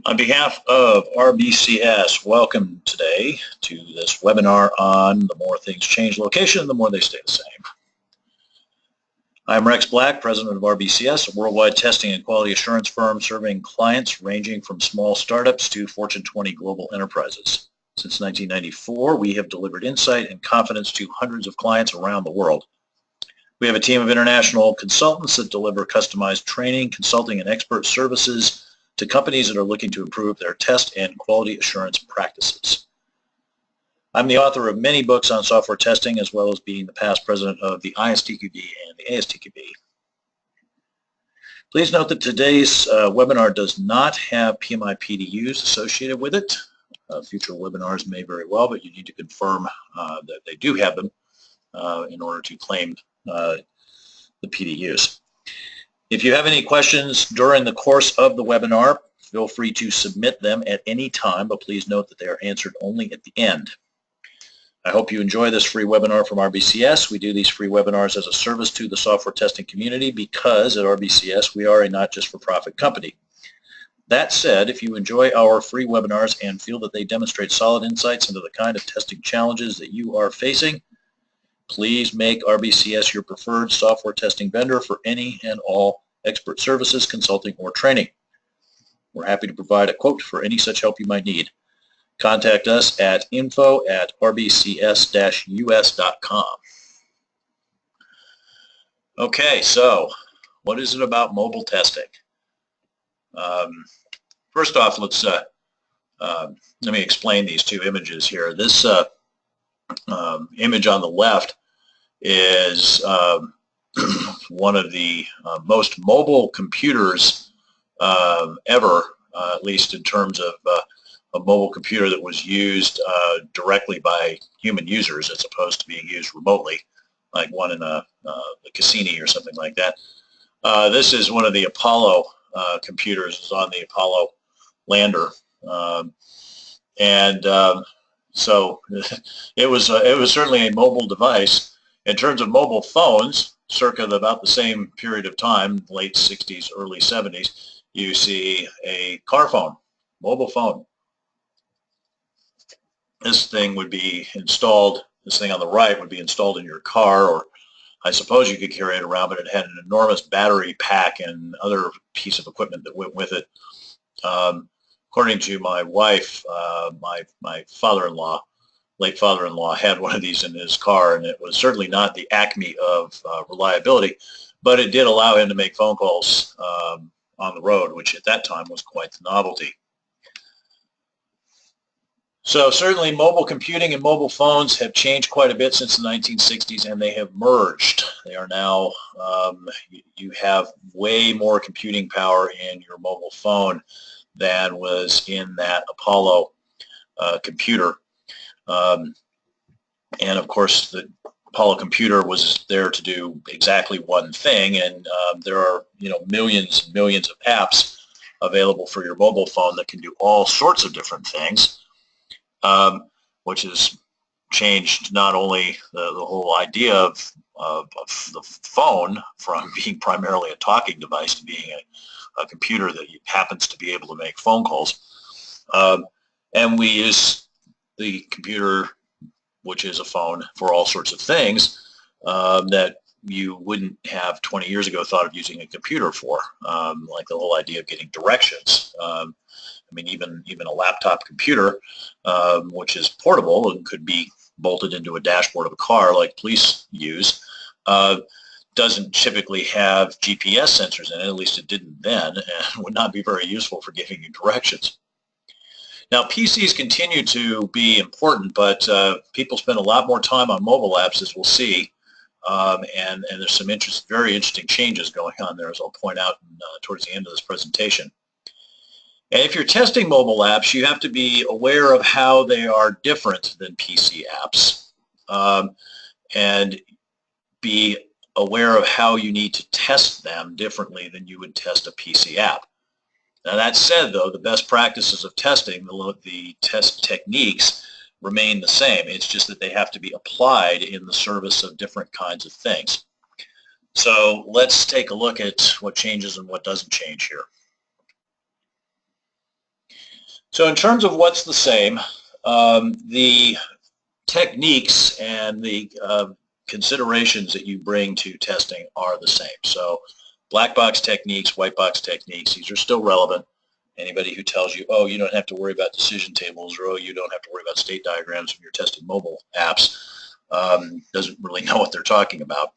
On behalf of RBCS, welcome today to this webinar on the more things change location, the more they stay the same. I'm Rex Black, president of RBCS, a worldwide testing and quality assurance firm serving clients ranging from small startups to Fortune 20 global enterprises. Since 1994, we have delivered insight and confidence to hundreds of clients around the world. We have a team of international consultants that deliver customized training, consulting, and expert services to companies that are looking to improve their test and quality assurance practices. I'm the author of many books on software testing, as well as being the past president of the ISTQB and the ASTQB. Please note that today's webinar does not have PMI PDUs associated with it. Future webinars may very well, but you need to confirm that they do have them in order to claim the PDUs. If you have any questions during the course of the webinar, feel free to submit them at any time, but please note that they are answered only at the end. I hope you enjoy this free webinar from RBCS. We do these free webinars as a service to the software testing community because at RBCS we are a not-just-for-profit company. That said, if you enjoy our free webinars and feel that they demonstrate solid insights into the kind of testing challenges that you are facing, please make RBCS your preferred software testing vendor for any and all expert services, consulting, or training. We're happy to provide a quote for any such help you might need. Contact us at info@rbcs-us.com. Okay, so what is it about mobile testing? First off, let me explain these two images here. This image on the left is one of the most mobile computers ever, at least in terms of a mobile computer that was used directly by human users as opposed to being used remotely, like one in a Cassini or something like that. This is one of the Apollo computers. It's on the Apollo lander, so it was certainly a mobile device. In terms of mobile phones, circa about the same period of time, late 60s, early 70s, you see a car phone, mobile phone. This thing would be installed, this thing on the right would be installed in your car, or I suppose you could carry it around, but it had an enormous battery pack and other piece of equipment that went with it. According to my wife, my father-in-law, late father-in-law, had one of these in his car, and it was certainly not the acme of reliability, but it did allow him to make phone calls on the road, which at that time was quite the novelty. So certainly mobile computing and mobile phones have changed quite a bit since the 1960s, and they have merged. They are now, you have way more computing power in your mobile phone than was in that Apollo computer. And of course, the Apollo computer was there to do exactly one thing, and there are millions and millions of apps available for your mobile phone that can do all sorts of different things. Which has changed not only the whole idea of the phone from being primarily a talking device to being a computer that happens to be able to make phone calls. And we use the computer, which is a phone, for all sorts of things that you wouldn't have 20 years ago thought of using a computer for, like the whole idea of getting directions. I mean, even a laptop computer, which is portable and could be bolted into a dashboard of a car like police use, doesn't typically have GPS sensors in it, at least it didn't then, and would not be very useful for giving you directions. Now, PCs continue to be important, but people spend a lot more time on mobile apps, as we'll see, and there's some very interesting changes going on there, as I'll point out towards the end of this presentation. And if you're testing mobile apps, you have to be aware of how they are different than PC apps, and be aware of how you need to test them differently than you would test a PC app. Now, that said, though, the best practices of testing, the test techniques, remain the same. It's just that they have to be applied in the service of different kinds of things. So let's take a look at what changes and what doesn't change here. So in terms of what's the same, the techniques and the considerations that you bring to testing are the same. So black box techniques, white box techniques, these are still relevant. Anybody who tells you, oh, you don't have to worry about decision tables, or oh, you don't have to worry about state diagrams when you're testing mobile apps, doesn't really know what they're talking about.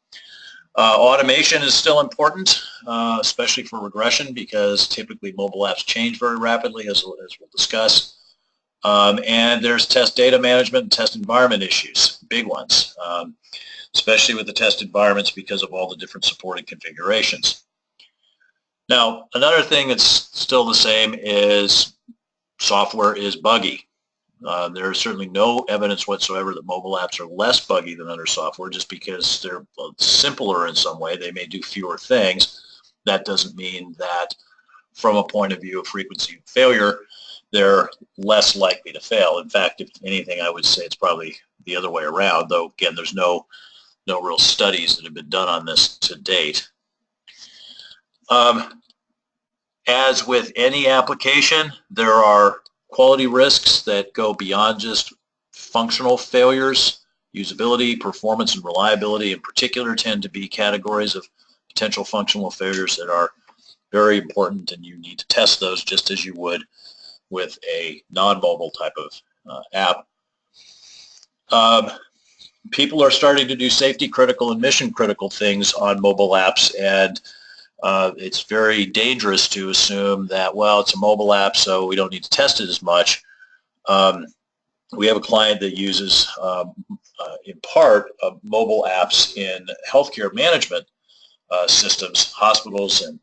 Automation is still important, especially for regression, because typically mobile apps change very rapidly, as we'll discuss. And there's test data management and test environment issues, big ones, especially with the test environments because of all the different supported configurations. Now, another thing that's still the same is software is buggy. There is certainly no evidence whatsoever that mobile apps are less buggy than other software just because they're simpler in some way. They may do fewer things. That doesn't mean that from a point of view of frequency of failure, they're less likely to fail. In fact, if anything, I would say it's probably the other way around, though, again, there's no real studies that have been done on this to date. As with any application, there are quality risks that go beyond just functional failures. Usability, performance, and reliability in particular tend to be categories of potential functional failures that are very important, and you need to test those just as you would with a non-mobile type of app. People are starting to do safety critical and mission critical things on mobile apps, and it's very dangerous to assume that, well, it's a mobile app, so we don't need to test it as much. We have a client that uses, in part, mobile apps in healthcare management systems, hospitals and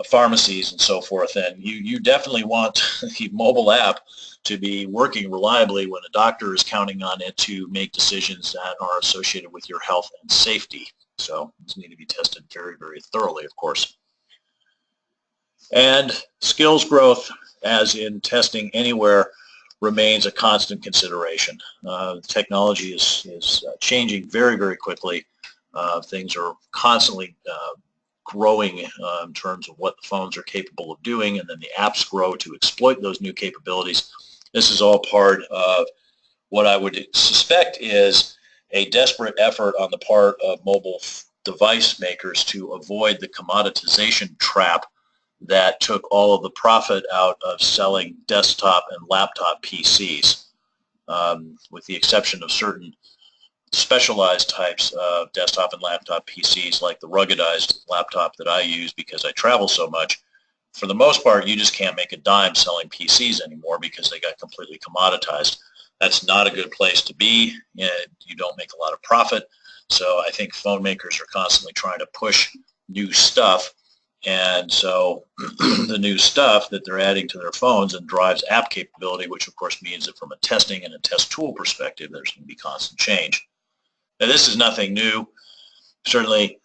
pharmacies and so forth, and you definitely want the mobile app to be working reliably when a doctor is counting on it to make decisions that are associated with your health and safety. So these need to be tested very, very thoroughly, of course. And skills growth, as in testing anywhere, remains a constant consideration. Technology is changing very, very quickly. Things are constantly growing in terms of what the phones are capable of doing, and then the apps grow to exploit those new capabilities. This is all part of what I would suspect is a desperate effort on the part of mobile device makers to avoid the commoditization trap that took all of the profit out of selling desktop and laptop PCs, with the exception of certain specialized types of desktop and laptop PCs, like the ruggedized laptop that I use because I travel so much. For the most part, you just can't make a dime selling PCs anymore because they got completely commoditized. That's not a good place to be. You don't make a lot of profit. So I think phone makers are constantly trying to push new stuff. And so the new stuff that they're adding to their phones and drives app capability, which of course means that from a testing and a test tool perspective, there's going to be constant change. Now, this is nothing new. Certainly,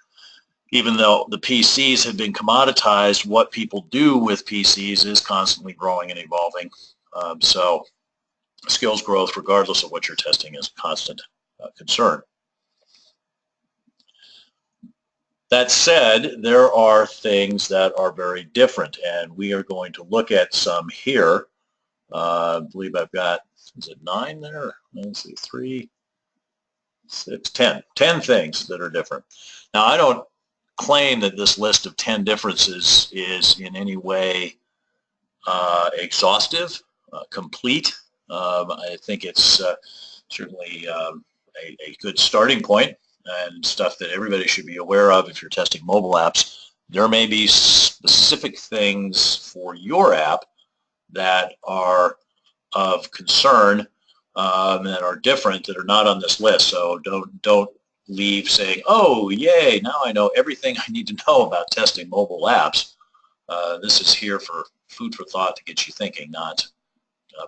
even though the PCs have been commoditized, what people do with PCs is constantly growing and evolving. So skills growth, regardless of what you're testing, is a constant concern. That said, there are things that are very different, and we are going to look at some here. I believe I've got, is it 9 there? Let's see, 3, 6, 10. 10 things that are different. Now, I don't claim that this list of 10 differences is in any way exhaustive, complete. I think it's certainly a good starting point and stuff that everybody should be aware of if you're testing mobile apps. There may be specific things for your app that are of concern that are different, that are not on this list. So don't leave saying, oh, yay, now I know everything I need to know about testing mobile apps. This is here for food for thought to get you thinking, not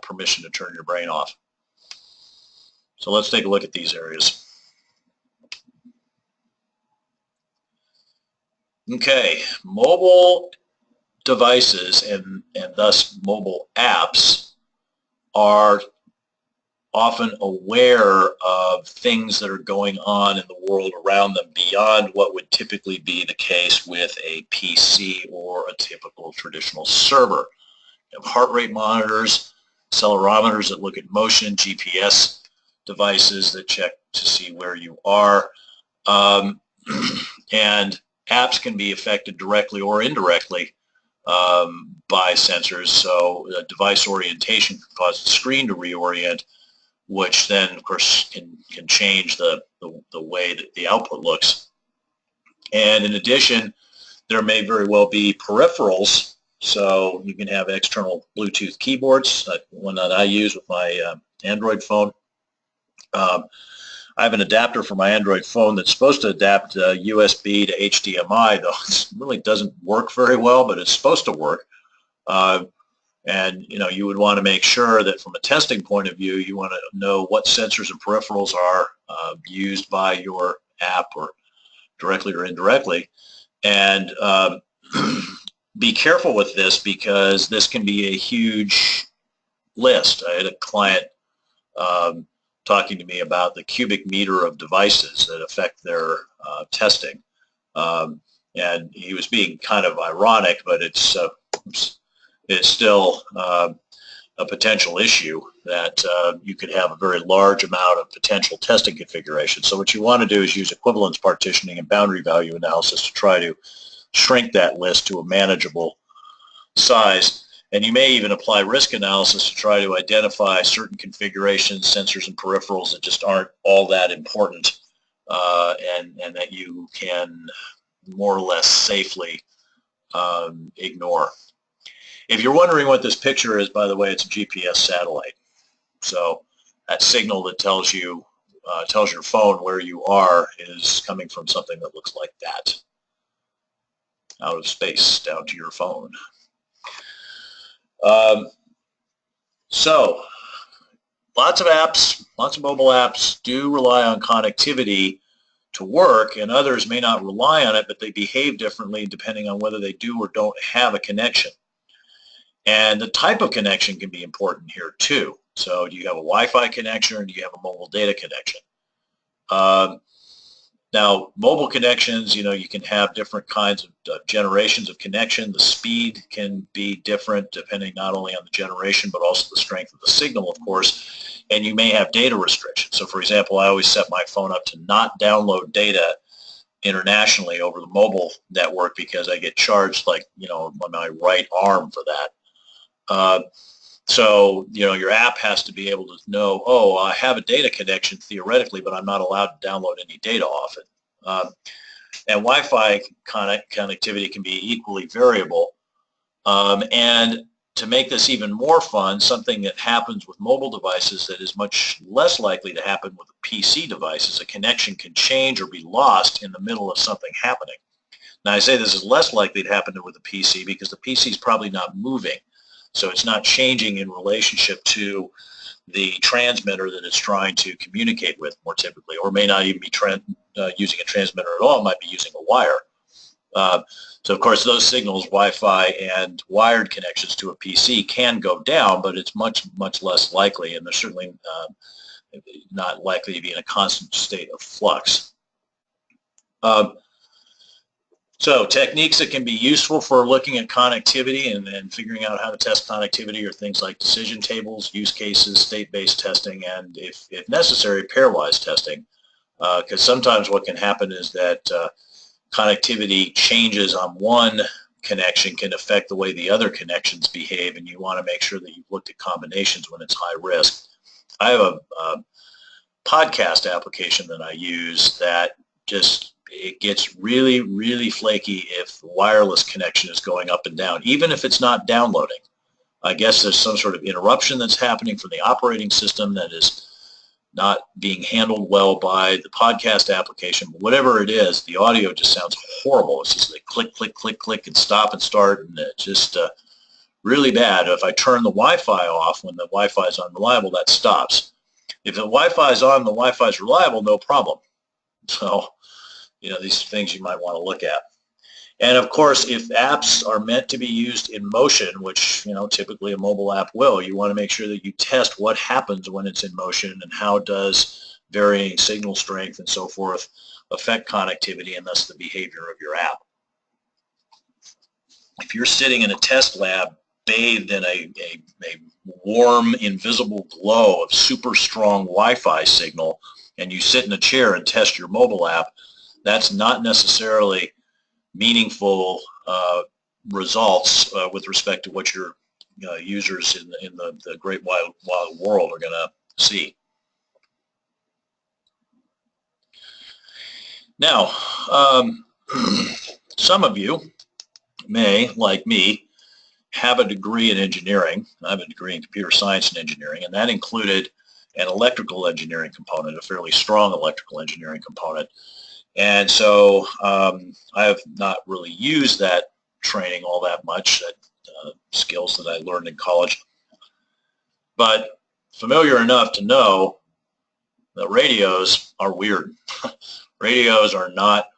permission to turn your brain off. So let's take a look at these areas. Okay, mobile devices and thus mobile apps are often aware of things that are going on in the world around them beyond what would typically be the case with a PC or a typical traditional server. have heart rate monitors, accelerometers that look at motion, GPS devices that check to see where you are. And apps can be affected directly or indirectly by sensors. So device orientation can cause the screen to reorient, which then, of course, can change the way that the output looks. And in addition, there may very well be peripherals. So you can have external Bluetooth keyboards, one that I use with my Android phone. I have an adapter for my Android phone that's supposed to adapt USB to HDMI, though it really doesn't work very well, but it's supposed to work. And you would want to make sure that from a testing point of view, you want to know what sensors and peripherals are used by your app, or directly or indirectly. And be careful with this, because this can be a huge list. I had a client talking to me about the cubic meter of devices that affect their testing. And he was being kind of ironic, but it's still a potential issue that you could have a very large amount of potential testing configuration. So what you want to do is use equivalence partitioning and boundary value analysis to try to shrink that list to a manageable size. And you may even apply risk analysis to try to identify certain configurations, sensors, and peripherals that just aren't all that important, and that you can more or less safely ignore. If you're wondering what this picture is, by the way, it's a GPS satellite. So that signal that tells your phone where you are is coming from something that looks like that, out of space down to your phone. So lots of apps, lots of mobile apps do rely on connectivity to work, and others may not rely on it, but they behave differently depending on whether they do or don't have a connection. And the type of connection can be important here too. So do you have a Wi-Fi connection, or do you have a mobile data connection? Now, mobile connections, you can have different kinds of generations of connection. The speed can be different depending not only on the generation, but also the strength of the signal, of course. And you may have data restrictions. So, for example, I always set my phone up to not download data internationally over the mobile network, because I get charged on my right arm for that. So, your app has to be able to know, oh, I have a data connection theoretically, but I'm not allowed to download any data off it. And Wi-Fi connectivity can be equally variable. And to make this even more fun, something that happens with mobile devices that is much less likely to happen with a PC device is a connection can change or be lost in the middle of something happening. Now, I say this is less likely to happen with a PC because the PC is probably not moving. So it's not changing in relationship to the transmitter that it's trying to communicate with, more typically, or may not even be using a transmitter at all. It might be using a wire. So, of course, those signals, Wi-Fi and wired connections to a PC, can go down, but it's much, much less likely, and they're certainly not likely to be in a constant state of flux. So techniques that can be useful for looking at connectivity and figuring out how to test connectivity are things like decision tables, use cases, state-based testing, and if necessary, pairwise testing. Because sometimes what can happen is that connectivity changes on one connection can affect the way the other connections behave, and you want to make sure that you've looked at combinations when it's high risk. I have a podcast application that I use that it gets really, really flaky if the wireless connection is going up and down, even if it's not downloading. I guess there's some sort of interruption that's happening from the operating system that is not being handled well by the podcast application. But whatever it is, the audio just sounds horrible. It's just like click, click, click, click, and stop and start, and it's just really bad. If I turn the Wi-Fi off when the Wi-Fi is unreliable, that stops. If the Wi-Fi is on, the Wi-Fi is reliable, no problem. So, these are things you might want to look at. And of course, if apps are meant to be used in motion, which typically a mobile app will, you want to make sure that you test what happens when it's in motion and how does varying signal strength and so forth affect connectivity and thus the behavior of your app. If you're sitting in a test lab bathed in a warm, invisible glow of super strong Wi-Fi signal, and you sit in a chair and test your mobile app, that's not necessarily meaningful results with respect to what your users in the great wide world are going to see. Now, some of you may, like me, have a degree in engineering. I have a degree in computer science and engineering, and that included an electrical engineering component, a fairly strong electrical engineering component. And so I have not really used that training all that much, that skills that I learned in college, but familiar enough to know that radios are weird. Radios are not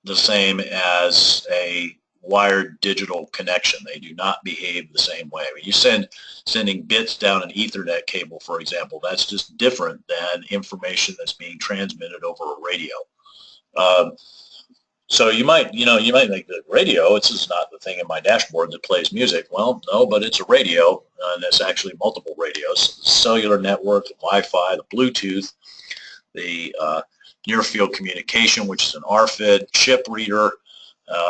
the same as a wired digital connection. They do not behave the same way. When you sending bits down an Ethernet cable, for example, that's just different than information that's being transmitted over a radio. So you might think the radio, it's just not the thing in my dashboard that plays music. Well, no, but it's a radio, and it's actually multiple radios. The cellular network, the Wi-Fi, the Bluetooth, the near-field communication, which is an RFID, chip reader.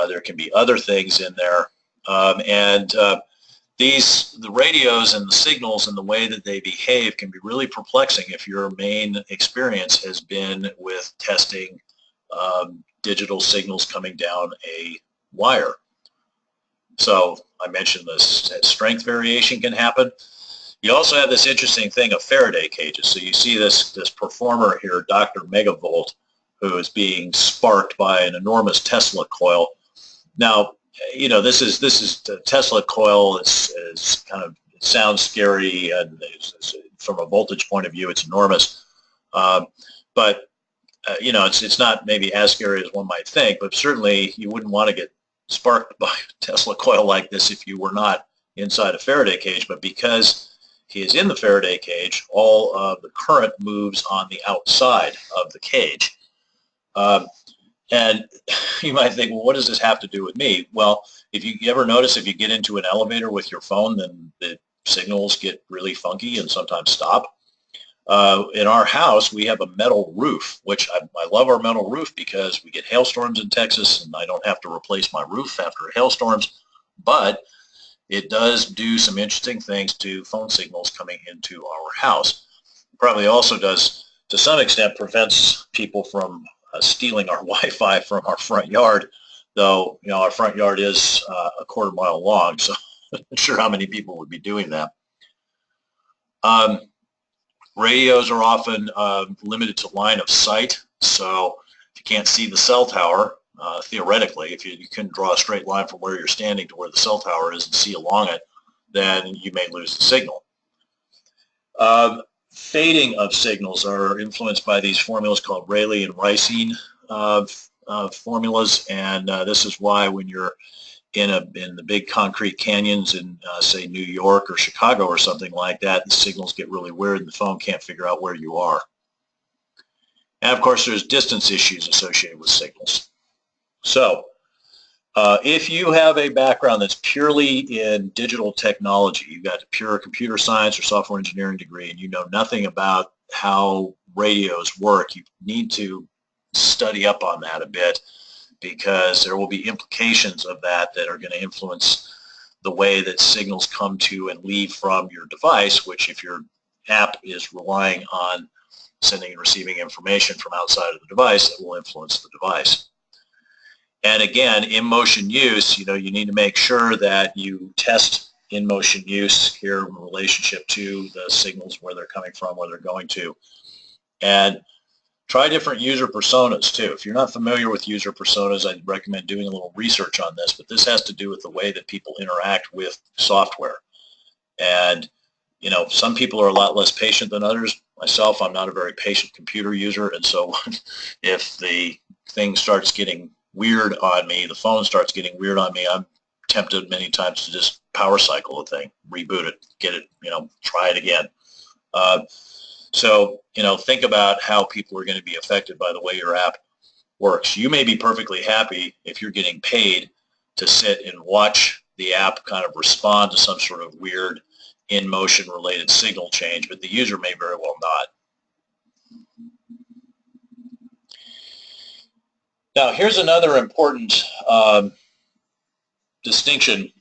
There can be other things in there. The radios and the signals and the way that they behave can be really perplexing if your main experience has been with testing digital signals coming down a wire. So I mentioned this strength variation can happen. You also have this interesting thing of Faraday cages. So you see this performer here, Dr. Megavolt, who is being sparked by an enormous Tesla coil. Now, you know, this is the Tesla coil. It's kind of, it sounds scary, and from a voltage point of view, it's enormous. But you know, it's not maybe as scary as one might think, but certainly you wouldn't want to get sparked by a Tesla coil like this if you were not inside a Faraday cage. But because he is in the Faraday cage, all of the current moves on the outside of the cage. And you might think, well, what does this have to do with me? Well, if you ever notice, if you get into an elevator with your phone, then the signals get really funky and sometimes stop. In our house, we have a metal roof, which I love our metal roof because we get hailstorms in Texas, and I don't have to replace my roof after hailstorms, but it does do some interesting things to phone signals coming into our house. Probably also does, to some extent, prevents people from stealing our Wi-Fi from our front yard, though, you know, our front yard is a quarter mile long, so I'm not sure how many people would be doing that. Radios are often limited to line of sight, so if you can't see the cell tower, theoretically, if you couldn't draw a straight line from where you're standing to where the cell tower is and see along it, then you may lose the signal. Fading of signals are influenced by these formulas called Rayleigh and Ricine formulas, and this is why when you're in the big concrete canyons in say New York or Chicago or something like that, the signals get really weird and the phone can't figure out where you are. And of course there's distance issues associated with signals. So if you have a background that's purely in digital technology, you've got a pure computer science or software engineering degree, and you know nothing about how radios work, you need to study up on that a bit, because there will be implications of that that are going to influence the way that signals come to and leave from your device, which if your app is relying on sending and receiving information from outside of the device, it will influence the device. And again, in motion use, you know, you need to make sure that you test in motion use here in relationship to the signals, where they're coming from, where they're going to. And try different user personas too. If you're not familiar with user personas, I'd recommend doing a little research on this, but this has to do with the way that people interact with software. And, you know, some people are a lot less patient than others. Myself, I'm not a very patient computer user, and so if the thing starts getting weird on me, the phone starts getting weird on me, I'm tempted many times to just power cycle the thing, reboot it, get it, you know, try it again. So, you know, think about how people are going to be affected by the way your app works. You may be perfectly happy if you're getting paid to sit and watch the app kind of respond to some sort of weird in-motion related signal change, but the user may very well not. Now, here's another important distinction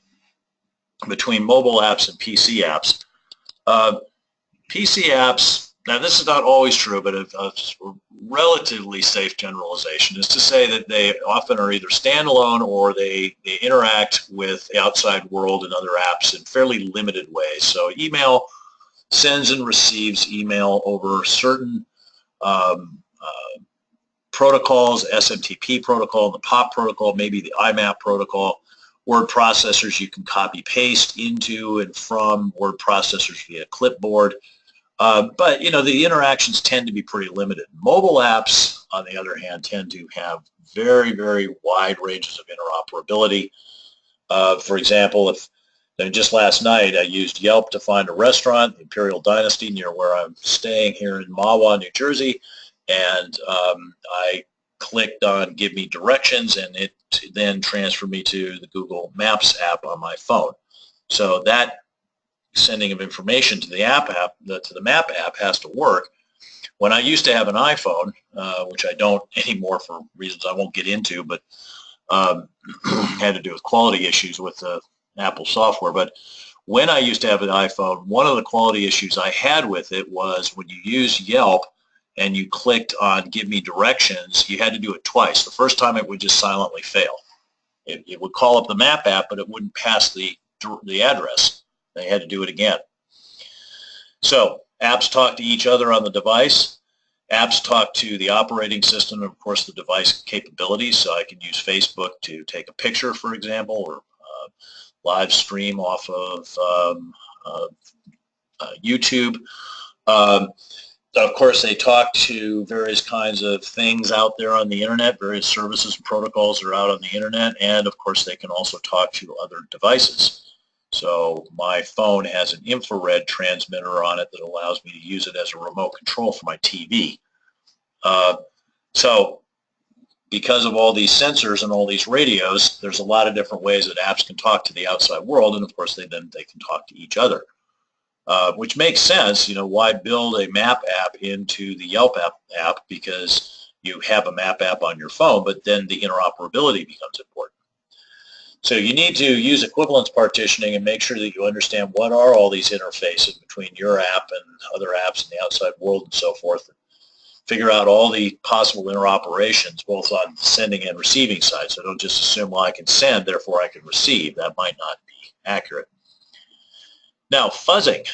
between mobile apps and PC apps. PC apps, now this is not always true, but a relatively safe generalization is to say that they often are either standalone or they interact with the outside world and other apps in fairly limited ways. So email sends and receives email over certain protocols, SMTP protocol, the POP protocol, maybe the IMAP protocol. Word processors you can copy paste into and from word processors via clipboard. But, you know, the interactions tend to be pretty limited. Mobile apps, on the other hand, tend to have very, very wide ranges of interoperability. For example, just last night I used Yelp to find a restaurant, the Imperial Dynasty, near where I'm staying here in Mahwah, New Jersey, and I clicked on Give Me Directions, and it then transferred me to the Google Maps app on my phone. So that sending of information to the to the map app has to work. When I used to have an iPhone, which I don't anymore for reasons I won't get into, but had to do with quality issues with the Apple software. But when I used to have an iPhone, one of the quality issues I had with it was when you use Yelp and you clicked on Give Me Directions, you had to do it twice. The first time it would just silently fail. It would call up the map app, but it wouldn't pass the address. They had to do it again. So apps talk to each other on the device. Apps talk to the operating system and, of course, the device capabilities. So I can use Facebook to take a picture, for example, or live stream off of YouTube. Of course, they talk to various kinds of things out there on the internet, various services and protocols are out on the internet, and of course they can also talk to other devices. So my phone has an infrared transmitter on it that allows me to use it as a remote control for my TV. So because of all these sensors and all these radios, there's a lot of different ways that apps can talk to the outside world, and of course they can talk to each other. Which makes sense, you know, why build a map app into the Yelp app because you have a map app on your phone, but then the interoperability becomes important. So you need to use equivalence partitioning and make sure that you understand what are all these interfaces between your app and other apps in the outside world and so forth. And figure out all the possible interoperations both on the sending and receiving side. So don't just assume, well, I can send, therefore I can receive. That might not be accurate. Now, fuzzing.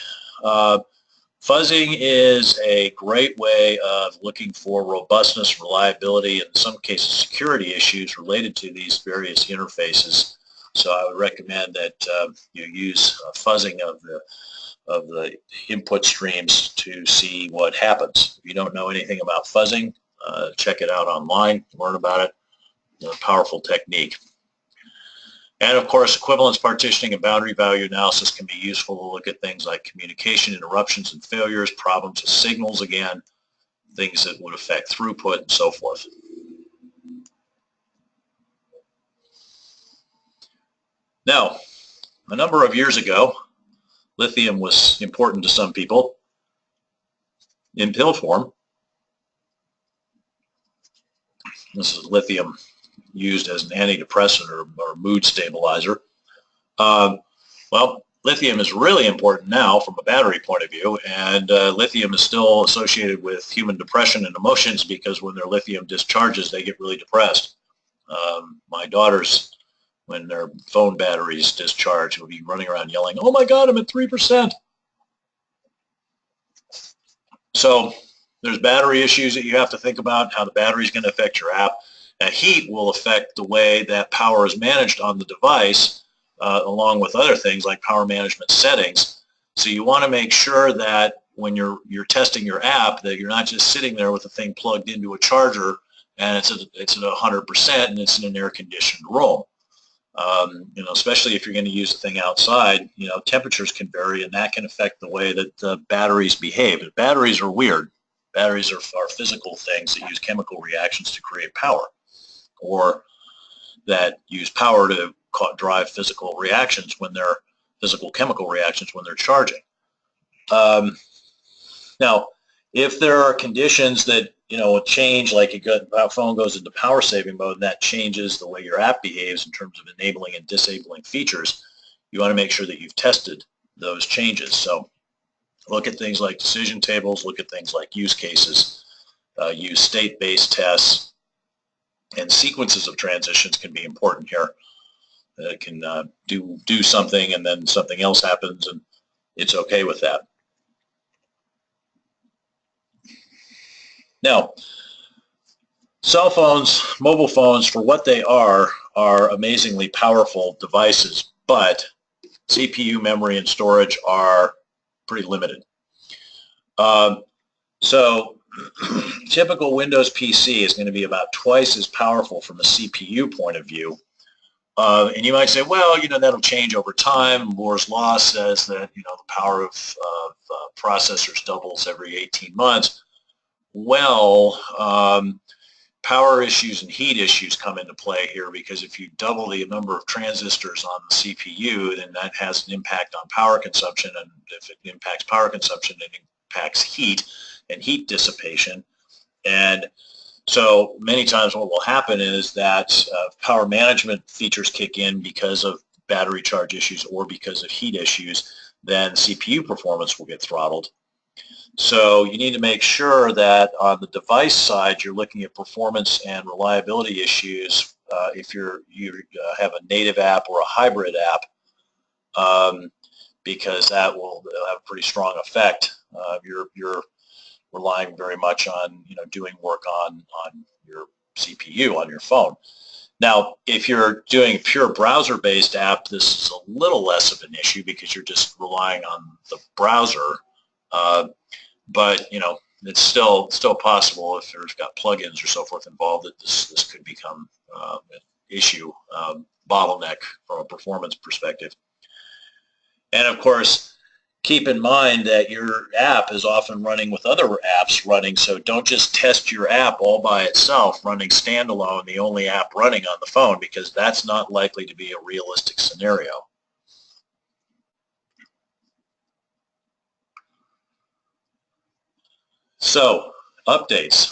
Fuzzing is a great way of looking for robustness, reliability, and in some cases security issues related to these various interfaces. So I would recommend that you use fuzzing of the input streams to see what happens. If you don't know anything about fuzzing, check it out online, learn about it. It's a powerful technique. And of course, equivalence partitioning and boundary value analysis can be useful to look at things like communication interruptions and failures, problems with signals again, things that would affect throughput and so forth. Now, a number of years ago, lithium was important to some people in pill form. This is lithium used as an antidepressant or mood stabilizer. Well, lithium is really important now from a battery point of view, and lithium is still associated with human depression and emotions because when their lithium discharges, they get really depressed. My daughters, when their phone batteries discharge, will be running around yelling, "Oh my God, I'm at 3%. So there's battery issues that you have to think about, how the battery is going to affect your app. Heat will affect the way that power is managed on the device, along with other things like power management settings. So you want to make sure that when you're testing your app, that you're not just sitting there with the thing plugged into a charger and it's at 100% and it's in an air-conditioned room. You know, especially if you're going to use the thing outside, you know, temperatures can vary and that can affect the way that the batteries behave. And batteries are weird. Batteries are physical things that use chemical reactions to create power. Or that use power to drive physical reactions when they're physical chemical reactions when they're charging. Now, if there are conditions that change, like a phone goes into power saving mode, and that changes the way your app behaves in terms of enabling and disabling features, you want to make sure that you've tested those changes. So look at things like decision tables, look at things like use cases, use state-based tests, and sequences of transitions can be important here. It can do something and then something else happens, and it's okay with that. Now, cell phones, mobile phones, for what they are amazingly powerful devices, but CPU, memory, and storage are pretty limited. So typical Windows PC is going to be about twice as powerful from a CPU point of view. And you might say, well, that'll change over time. Moore's law says that, the power of processors doubles every 18 months. Well, power issues and heat issues come into play here, because if you double the number of transistors on the CPU, then that has an impact on power consumption, and if it impacts power consumption, it impacts heat and heat dissipation. And so many times what will happen is that power management features kick in because of battery charge issues or because of heat issues, then CPU performance will get throttled. So you need to make sure that on the device side, you're looking at performance and reliability issues if you have a native app or a hybrid app, because that will have a pretty strong effect. You're relying very much on doing work on your CPU on your phone. Now, if you're doing a pure browser-based app, this is a little less of an issue because you're just relying on the browser. But it's still possible if there's got plugins or so forth involved that this could become an issue, bottleneck from a performance perspective. And of course, keep in mind that your app is often running with other apps running, so don't just test your app all by itself, running standalone, the only app running on the phone, because that's not likely to be a realistic scenario. So, updates.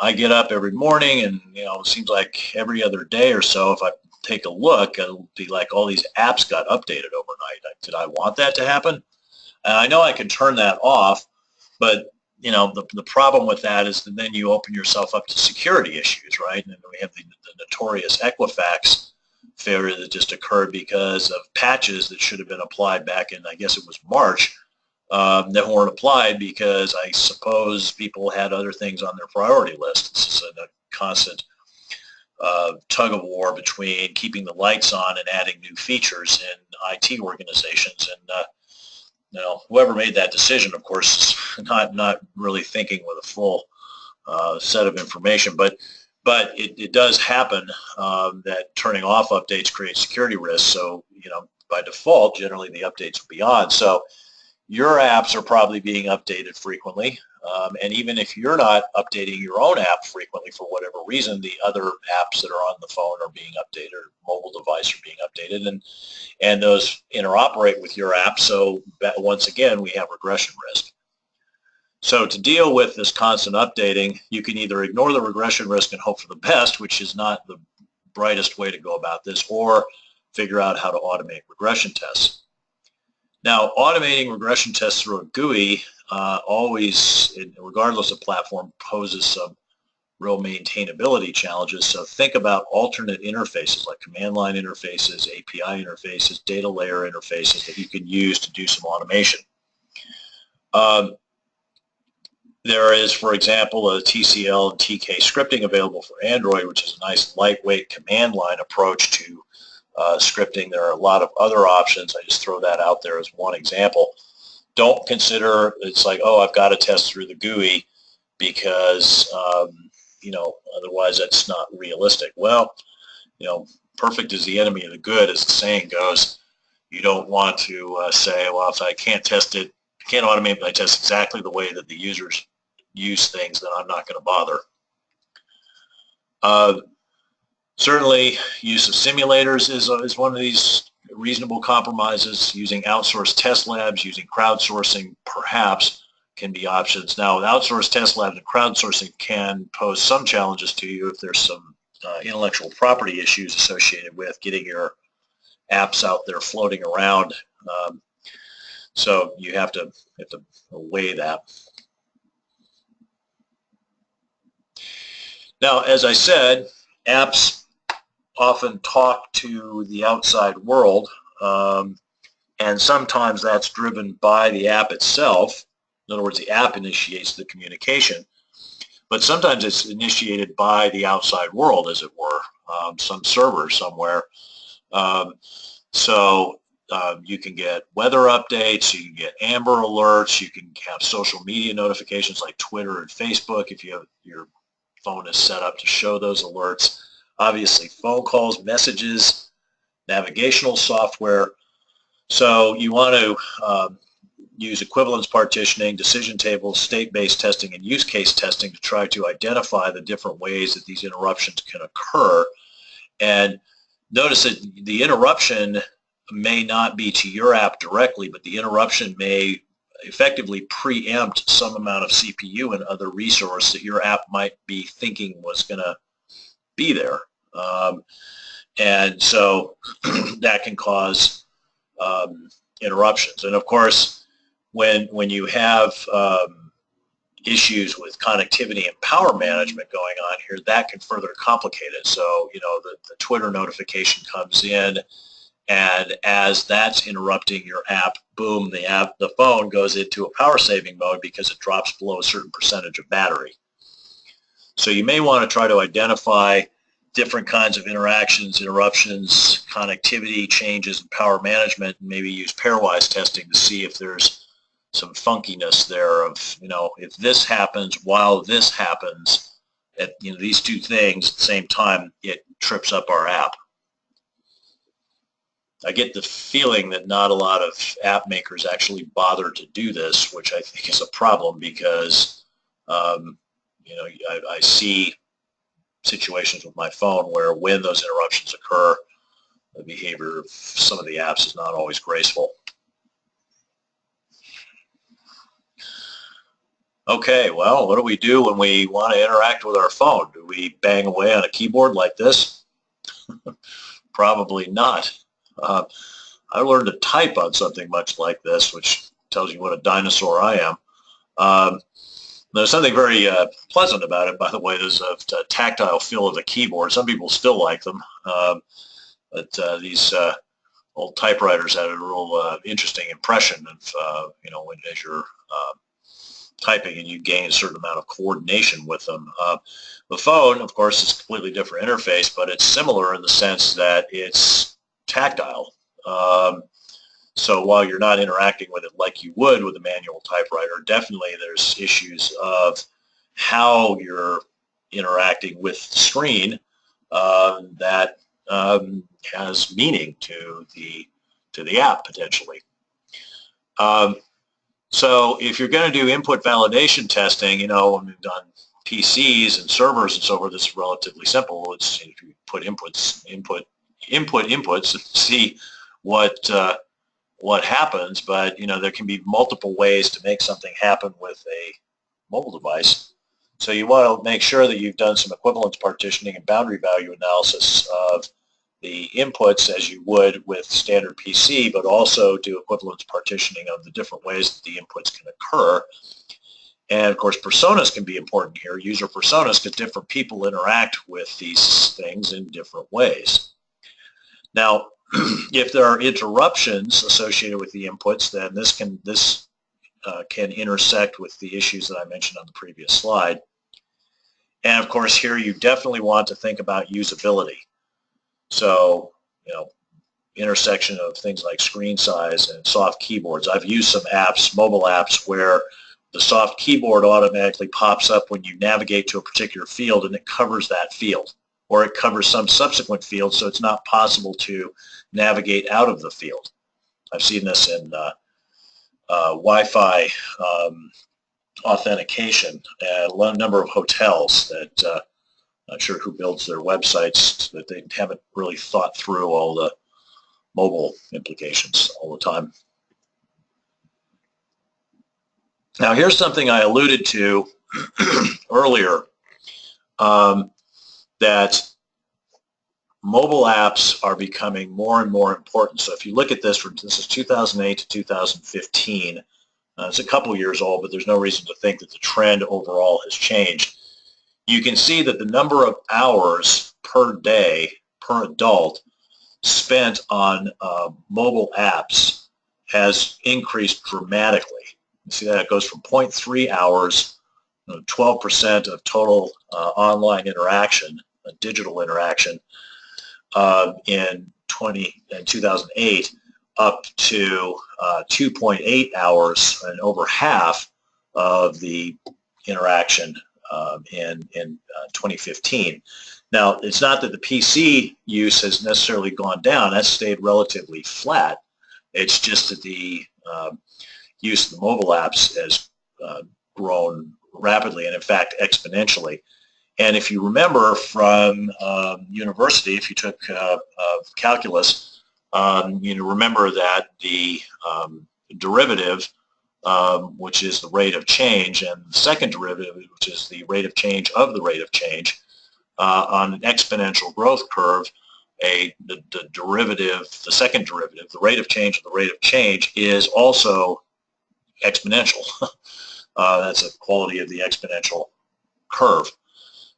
I get up every morning, and it seems like every other day or so, if I take a look, it'll be like all these apps got updated overnight. Did I want that to happen? And I know I can turn that off, but the problem with that is that then you open yourself up to security issues, right? And we have the notorious Equifax failure that just occurred because of patches that should have been applied back in, I guess it was March, that weren't applied because I suppose people had other things on their priority list. This is a constant tug of war between keeping the lights on and adding new features in IT organizations. And whoever made that decision, of course, is not really thinking with a full set of information. But it does happen that turning off updates creates security risks. So by default, generally the updates will be on. So your apps are probably being updated frequently, and even if you're not updating your own app frequently for whatever reason, the other apps that are on the phone are being updated, or mobile device are being updated, and those interoperate with your app. So once again, we have regression risk. So to deal with this constant updating, you can either ignore the regression risk and hope for the best, which is not the brightest way to go about this, or figure out how to automate regression tests. Now, automating regression tests through a GUI always, regardless of platform, poses some real maintainability challenges. So think about alternate interfaces like command line interfaces, API interfaces, data layer interfaces that you can use to do some automation. There is, for example, a TCL and TK scripting available for Android, which is a nice lightweight command line approach to scripting. There are a lot of other options. I just throw that out there as one example. Don't consider it's like, oh, I've got to test through the GUI because otherwise that's not realistic. Well, perfect is the enemy of the good, as the saying goes. You don't want to say, well, if I can't test it, can't automate, but I test exactly the way that the users use things, then I'm not going to bother. Certainly, use of simulators is one of these reasonable compromises. Using outsourced test labs, using crowdsourcing perhaps can be options. Now, with outsourced test labs and crowdsourcing can pose some challenges to you if there's some intellectual property issues associated with getting your apps out there floating around. So you have to weigh that. Now, as I said, apps often talk to the outside world, and sometimes that's driven by the app itself. In other words, the app initiates the communication, but sometimes it's initiated by the outside world, as it were, some server somewhere. You can get weather updates, you can get Amber alerts, you can have social media notifications like Twitter and Facebook if you have your phone is set up to show those alerts. Obviously, phone calls, messages, navigational software. So you want to use equivalence partitioning, decision tables, state-based testing, and use case testing to try to identify the different ways that these interruptions can occur. And notice that the interruption may not be to your app directly, but the interruption may effectively preempt some amount of CPU and other resource that your app might be thinking was going to be there. And so that can cause interruptions. And of course, when you have issues with connectivity and power management going on here, that can further complicate it. So, you know, the Twitter notification comes in, and as that's interrupting your app, boom, the phone goes into a power saving mode because it drops below a certain percentage of battery. So you may want to try to identify different kinds of interactions, interruptions, connectivity changes in power management, and maybe use pairwise testing to see if there's some funkiness there of, you know, if this happens while this happens, at, you know, these two things at the same time, it trips up our app. I get the feeling that not a lot of app makers actually bother to do this, which I think is a problem because, you know, I see situations with my phone where when those interruptions occur, the behavior of some of the apps is not always graceful. Okay, well, what do we do when we want to interact with our phone? Do we bang away on a keyboard like this? Probably not. I learned to type on something much like this, which tells you what a dinosaur I am. There's something very pleasant about it, by the way. There's a tactile feel of the keyboard. Some people still like them, but these old typewriters had a real interesting impression of, you know, as you're typing and you gain a certain amount of coordination with them. The phone, of course, is a completely different interface, but it's similar in the sense that it's tactile. So while you're not interacting with it like you would with a manual typewriter, definitely there's issues of how you're interacting with the screen that has meaning to the app potentially. So if you're going to do input validation testing, you know, when we've done PCs and servers and so forth, it's relatively simple. It's if you put inputs and see what happens, but you know, there can be multiple ways to make something happen with a mobile device. So you want to make sure that you've done some equivalence partitioning and boundary value analysis of the inputs as you would with standard PC, but also do equivalence partitioning of the different ways that the inputs can occur. And of course, personas can be important here, user personas, because different people interact with these things in different ways. Now, if there are interruptions associated with the inputs, then this can intersect with the issues that I mentioned on the previous slide. And of course, here you definitely want to think about usability. So, you know, intersection of things like screen size and soft keyboards. I've used some apps, mobile apps, where the soft keyboard automatically pops up when you navigate to a particular field and it covers that field, or it covers some subsequent field, so it's not possible to navigate out of the field. I've seen this in Wi-Fi authentication at a number of hotels that Not sure who builds their websites, but they haven't really thought through all the mobile implications all the time. Now, here's something I alluded to earlier, that mobile apps are becoming more and more important. So if you look at this, this is 2008 to 2015. It's a couple years old, but there's no reason to think that the trend overall has changed. You can see that the number of hours per day per adult spent on mobile apps has increased dramatically. You see that it goes from 0.3 hours, 12% of total online interaction, digital interaction, in 2008, up to 2.8 hours, and over half of the interaction in 2015. Now, it's not that the PC use has necessarily gone down. That's stayed relatively flat. It's just that the use of the mobile apps has grown rapidly, and in fact exponentially. And if you remember from university, if you took calculus, you remember that the derivative, which is the rate of change, and the second derivative, which is the rate of change of the rate of change, on an exponential growth curve, the derivative, the second derivative, the rate of change of the rate of change, is also exponential. That's a quality of the exponential curve.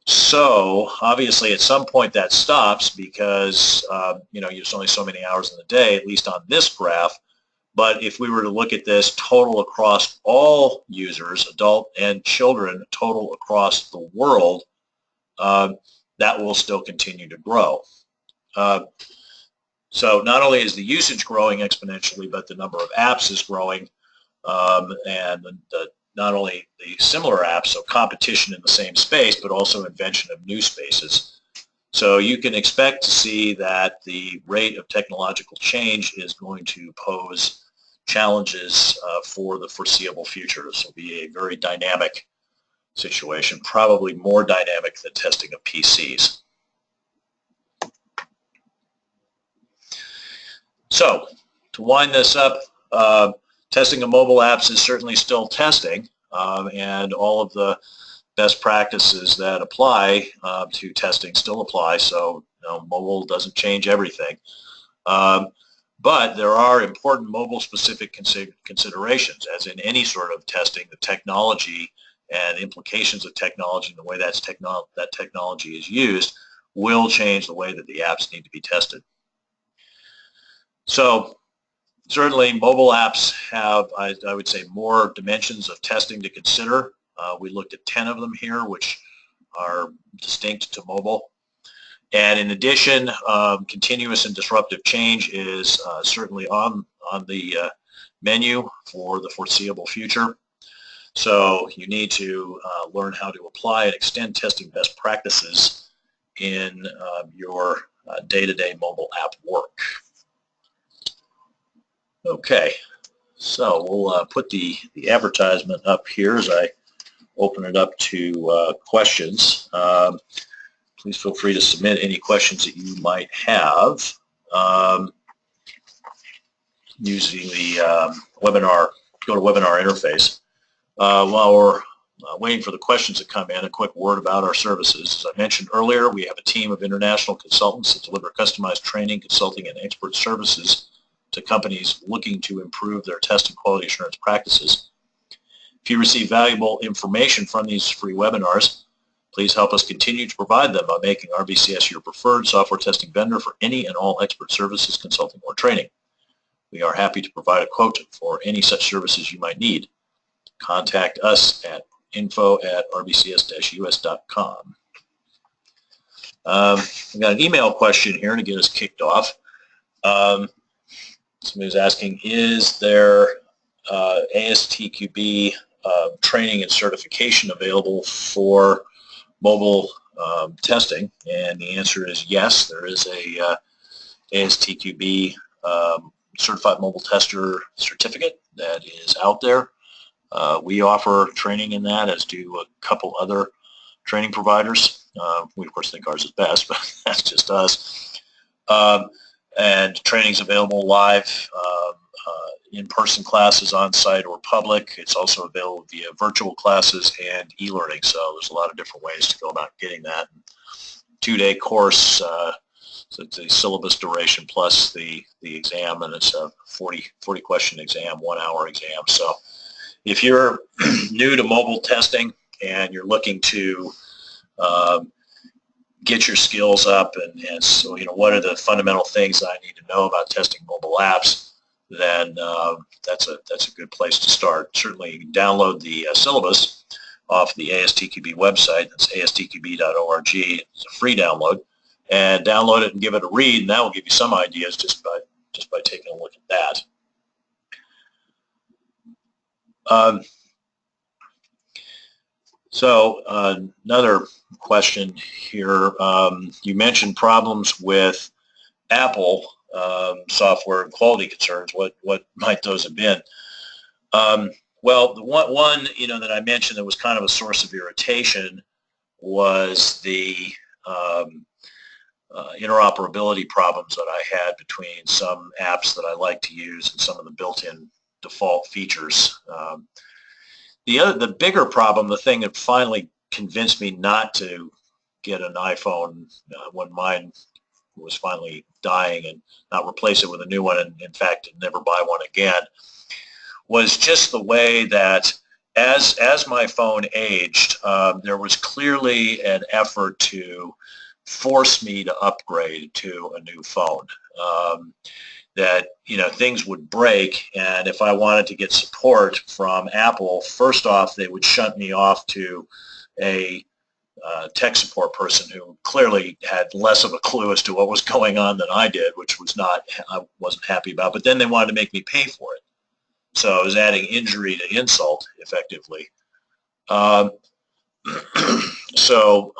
So obviously at some point that stops because there's only so many hours in the day, at least on this graph. But if we were to look at this total across all users, adult and children, total across the world, that will still continue to grow. So not only is the usage growing exponentially, but the number of apps is growing, and not only the similar apps, so competition in the same space, but also invention of new spaces. So you can expect to see that the rate of technological change is going to pose challenges for the foreseeable future. This will be a very dynamic situation, probably more dynamic than testing of PCs. So to wind this up, testing of mobile apps is certainly still testing, and all of the best practices that apply to testing still apply, so mobile doesn't change everything. But there are important mobile-specific considerations, as in any sort of testing. The technology and implications of technology and the way that technology is used will change the way that the apps need to be tested. So certainly mobile apps have, I would say, more dimensions of testing to consider. We looked at 10 of them here, which are distinct to mobile. And in addition, continuous and disruptive change is certainly on the menu for the foreseeable future. So you need to learn how to apply and extend testing best practices in your day-to-day mobile app work. Okay, so we'll put the advertisement up here as I open it up to questions. Please feel free to submit any questions that you might have using the webinar, GoToWebinar interface. While we're waiting for the questions to come in, a quick word about our services. As I mentioned earlier, we have a team of international consultants that deliver customized training, consulting, and expert services to companies looking to improve their test and quality assurance practices. If you receive valuable information from these free webinars, please help us continue to provide them by making RBCS your preferred software testing vendor for any and all expert services, consulting, or training. We are happy to provide a quote for any such services you might need. Contact us at info@rbcs-us.com. We've got an email question here to get us kicked off. Somebody's asking, is there ASTQB training and certification available for mobile testing? And the answer is yes, there is a ASTQB Certified Mobile Tester certificate that is out there. We offer training in that, as do a couple other training providers. We, of course, think ours is best, but that's just us. And training's available live, in-person classes on-site or public. It's also available via virtual classes and e-learning, so there's a lot of different ways to go about getting that. 2-day course, so it's a syllabus duration plus the exam, and it's a 40 question exam, 1 hour exam. So if you're new to mobile testing and you're looking to get your skills up, and so, you know, what are the fundamental things that I need to know about testing mobile apps, then that's a good place to start. Certainly you can download the syllabus off the ASTQB website. That's astqb.org. It's a free download, and download it and give it a read, and that will give you some ideas just by taking a look at that. So another question here. You mentioned problems with Apple software and quality concerns. What might those have been? Well, the one you know that I mentioned that was kind of a source of irritation was the interoperability problems that I had between some apps that I like to use and some of the built-in default features. The bigger problem, the thing that finally convinced me not to get an iPhone when mine was finally dying, and not replace it with a new one, and in fact never buy one again, was just the way that as my phone aged, there was clearly an effort to force me to upgrade to a new phone. That, you know, things would break, and if I wanted to get support from Apple, first off, they would shunt me off to a tech support person who clearly had less of a clue as to what was going on than I did, which was I wasn't happy about. But then they wanted to make me pay for it, so I was adding injury to insult, effectively. So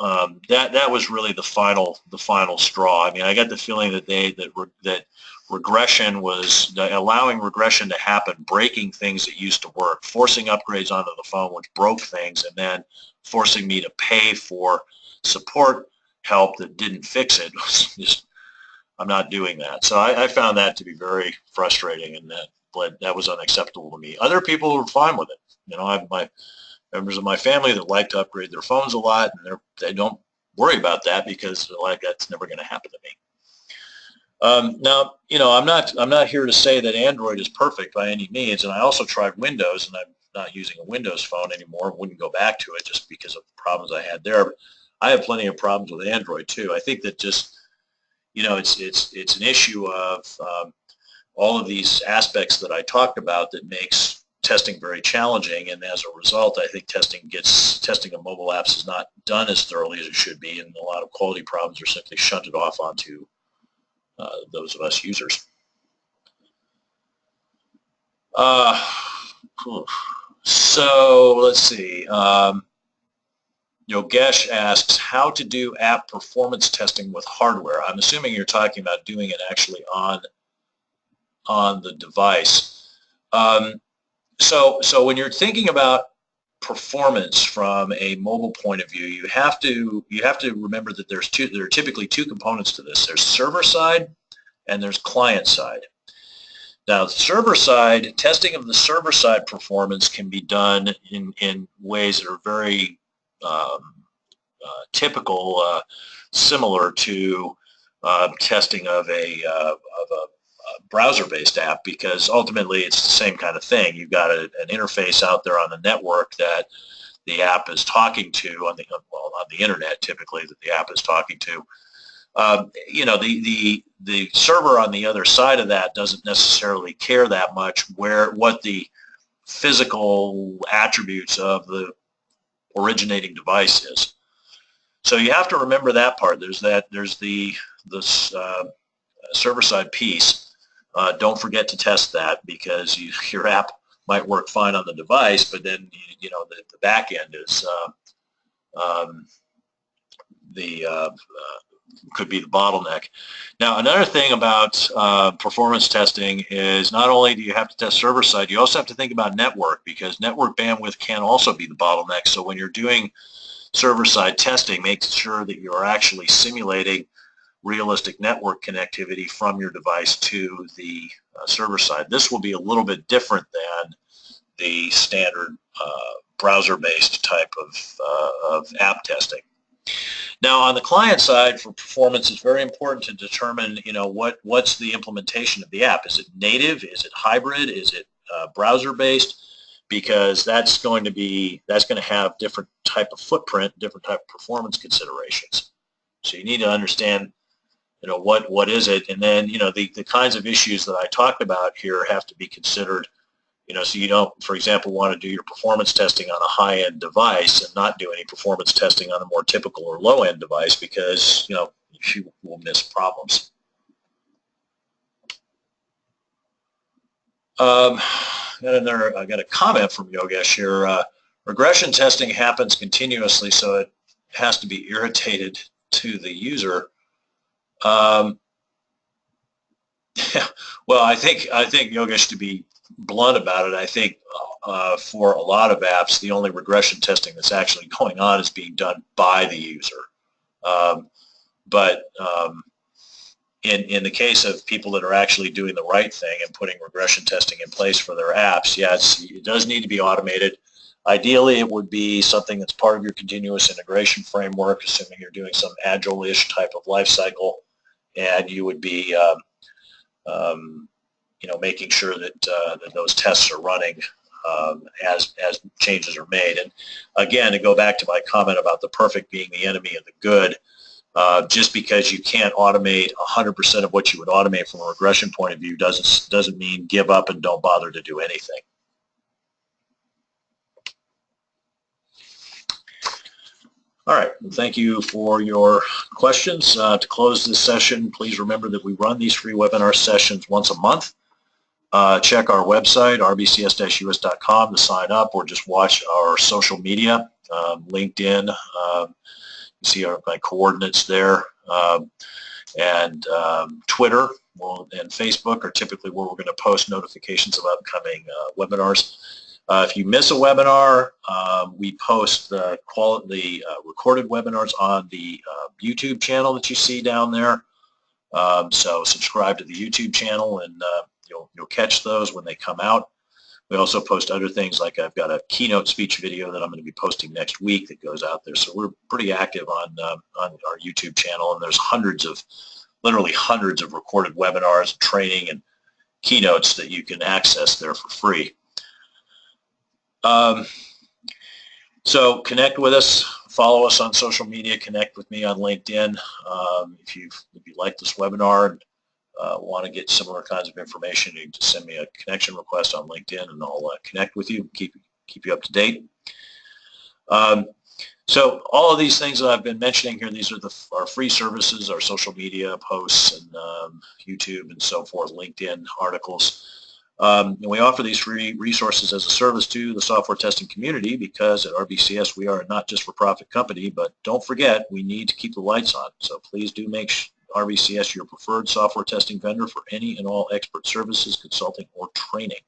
that was really the final straw. I mean, I got the feeling that regression was allowing regression to happen, breaking things that used to work, forcing upgrades onto the phone, which broke things, and then forcing me to pay for support help that didn't fix it. Just, I'm not doing that. So I found that to be very frustrating, and that was unacceptable to me. Other people were fine with it. You know, I have my members of my family that like to upgrade their phones a lot, and they don't worry about that because they're like, that's never going to happen to me. Now, you know, I'm not here to say that Android is perfect by any means, and I also tried Windows, and I'm not using a Windows phone anymore. Wouldn't go back to it just because of the problems I had there. But I have plenty of problems with Android too. I think that just, you know, it's an issue of all of these aspects that I talked about that makes testing very challenging, and as a result, I think testing of mobile apps is not done as thoroughly as it should be, and a lot of quality problems are simply shunted off onto those of us users. So let's see. Yogesh asks how to do app performance testing with hardware. I'm assuming you're talking about doing it actually on the device. So when you're thinking about performance from a mobile point of view, you have to remember that there are typically two components to this. There's server side and there's client side. Now, server side testing of the server side performance can be done in ways that are very typical, similar to testing of a browser-based app, because ultimately it's the same kind of thing. You've got an interface out there on the network that the app is talking to on the internet, typically, that the app is talking to. You know, the server on the other side of that doesn't necessarily care that much what the physical attributes of the originating device is. So you have to remember that part. There's the server side piece. Don't forget to test that, because your app might work fine on the device, but then you know the back end is could be the bottleneck. Now, another thing about performance testing is not only do you have to test server side, you also have to think about network, because network bandwidth can also be the bottleneck. So when you're doing server-side testing, making sure that you're actually simulating realistic network connectivity from your device to the server side. This will be a little bit different than the standard browser-based type of app testing. Now, on the client side, for performance, it's very important to determine, what's the implementation of the app. Is it native? Is it hybrid? Is it browser-based? Because that's going to have different type of footprint, different type of performance considerations. So you need to understand, what is it, and then, the kinds of issues that I talked about here have to be considered. So you don't, for example, want to do your performance testing on a high-end device and not do any performance testing on a more typical or low-end device, because, you will miss problems. I got a comment from Yogesh here. Regression testing happens continuously, so it has to be irritated to the user. Well, I think Yogesh, to be blunt about it, I think for a lot of apps, the only regression testing that's actually going on is being done by the user. In the case of people that are actually doing the right thing and putting regression testing in place for their apps, yes, it does need to be automated. Ideally, it would be something that's part of your continuous integration framework, assuming you're doing some agile-ish type of life cycle, and you would be making sure that those tests are running as changes are made. And again, to go back to my comment about the perfect being the enemy of the good, just because you can't automate 100% of what you would automate from a regression point of view doesn't mean give up and don't bother to do anything. All right, well, thank you for your questions. To close this session, please remember that we run these free webinar sessions once a month. Check our website, rbcs-us.com, to sign up, or just watch our social media, LinkedIn. You see my coordinates there, and Twitter and Facebook are typically where we're going to post notifications of upcoming webinars. If you miss a webinar, we post the recorded webinars on the YouTube channel that you see down there. So subscribe to the YouTube channel, and you'll catch those when they come out. We also post other things, like I've got a keynote speech video that I'm going to be posting next week that goes out there. So we're pretty active on our YouTube channel, and there's literally hundreds of recorded webinars, training, and keynotes that you can access there for free. So connect with us, follow us on social media, connect with me on LinkedIn. If you like this webinar and want to get similar kinds of information, you can just send me a connection request on LinkedIn, and I'll connect with you, keep you up to date. So all of these things that I've been mentioning here, these are our free services, our social media posts, and YouTube and so forth, LinkedIn articles. And we offer these free resources as a service to the software testing community, because at RBCS we are a not just for profit company, but don't forget, we need to keep the lights on. So please do make RBCS your preferred software testing vendor for any and all expert services, consulting, or training.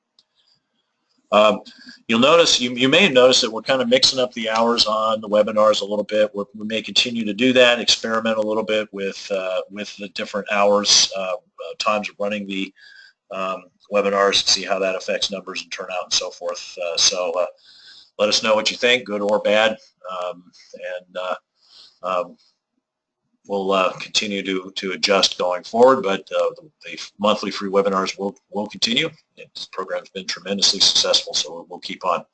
You'll notice, you may have noticed that we're kind of mixing up the hours on the webinars a little bit. We may continue to do that, experiment a little bit with the different hours, times of running the webinars, to see how that affects numbers and turnout and so forth. So let us know what you think, good or bad, and we'll continue to adjust going forward. But the monthly free webinars will continue. This program's been tremendously successful, so we'll keep on.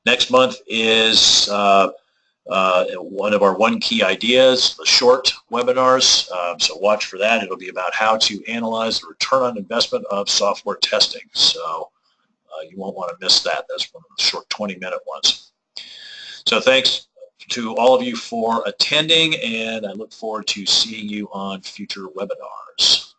Next month is one of our one key ideas, the short webinars. So watch for that. It'll be about how to analyze the return on investment of software testing. So you won't want to miss that. That's one of the short 20-minute ones. So thanks to all of you for attending, and I look forward to seeing you on future webinars.